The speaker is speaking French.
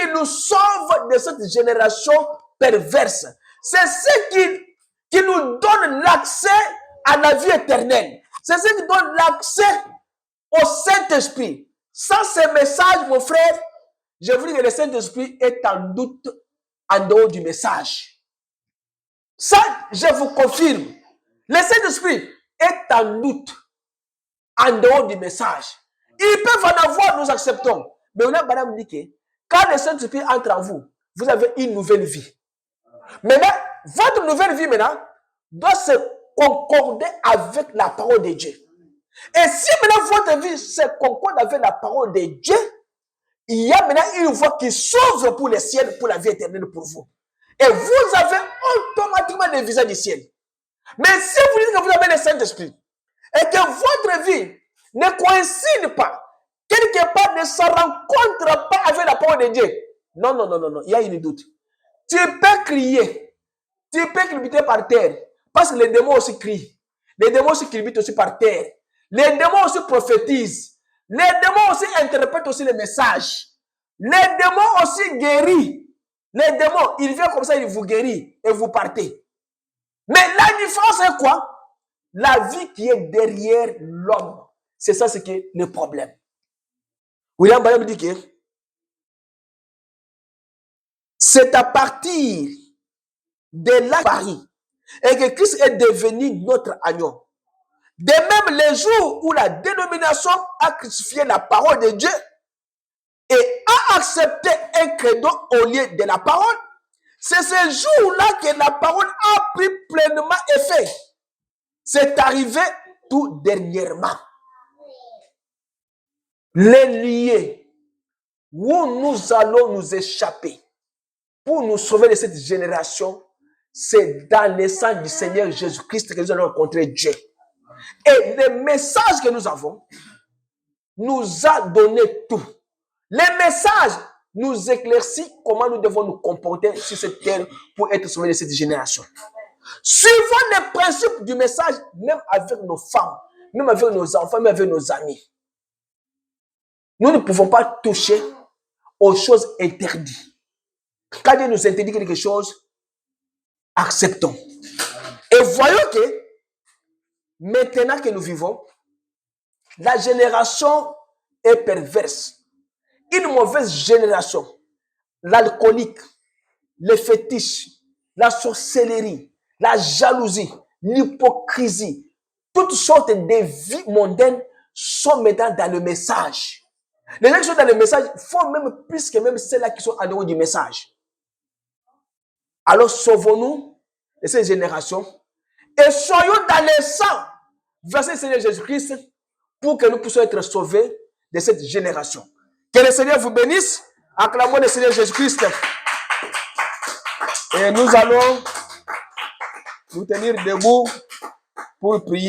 qui nous sauve de cette génération perverse. C'est ce qui nous donne l'accès à la vie éternelle. C'est ce qui donne l'accès au Saint-Esprit. Sans ce message, mon frère, je vous dis que le Saint-Esprit est en doute en dehors du message. Ça, je vous confirme. Le Saint-Esprit est en doute en dehors du message. Ils peuvent en avoir, nous acceptons. Mais on a madame dit que quand le Saint-Esprit entre en vous, vous avez une nouvelle vie. Maintenant, votre nouvelle vie maintenant doit se concorder avec la parole de Dieu. Et si maintenant votre vie se concorde avec la parole de Dieu, il y a maintenant une voie qui s'ouvre pour le ciel, pour la vie éternelle pour vous. Et vous avez automatiquement le visage du ciel. Mais si vous dites que vous avez le Saint-Esprit et que votre vie ne coïncide pas, quelque part ne se rencontre pas avec la parole de Dieu, non, il y a une doute. Tu peux crier, tu peux cribiter par terre, parce que les démons aussi crient. Les démons aussi cribitent aussi par terre. Les démons aussi prophétisent. Les démons aussi interprètent aussi les messages. Les démons aussi guérissent. Les démons, ils viennent comme ça, ils vous guérissent et vous partez. Mais la différence est quoi? La vie qui est derrière l'homme. C'est ça, c'est que le problème. William Bayam dit que c'est à partir de là Paris et que Christ est devenu notre agneau. De même, les jours où la dénomination a crucifié la parole de Dieu et a accepté un credo au lieu de la parole, c'est ce jour-là que la parole a pris pleinement effet. C'est arrivé tout dernièrement. Les liés où nous allons nous échapper pour nous sauver de cette génération, c'est dans le sang du Seigneur Jésus-Christ que nous allons rencontrer Dieu. Et le message que nous avons nous a donné tout. Les messages nous éclaircissent comment nous devons nous comporter sur cette terre pour être sauvés de cette génération. Suivant les principes du message, même avec nos femmes, même avec nos enfants, même avec nos amis. Nous ne pouvons pas toucher aux choses interdites. Quand Dieu nous interdit quelque chose, acceptons. Et voyons que maintenant que nous vivons, la génération est perverse. Une mauvaise génération. L'alcoolique, les fétiches, la sorcellerie, la jalousie, l'hypocrisie, toutes sortes de vies mondaines sont maintenant dans le message. Les gens qui sont dans le message font même plus que même ceux-là qui sont en dehors du message. Alors sauvons-nous de cette génération et soyons dans le sang versé le Seigneur Jésus-Christ pour que nous puissions être sauvés de cette génération. Que le Seigneur vous bénisse. Acclamons le Seigneur Jésus-Christ. Et nous allons nous tenir debout pour prier.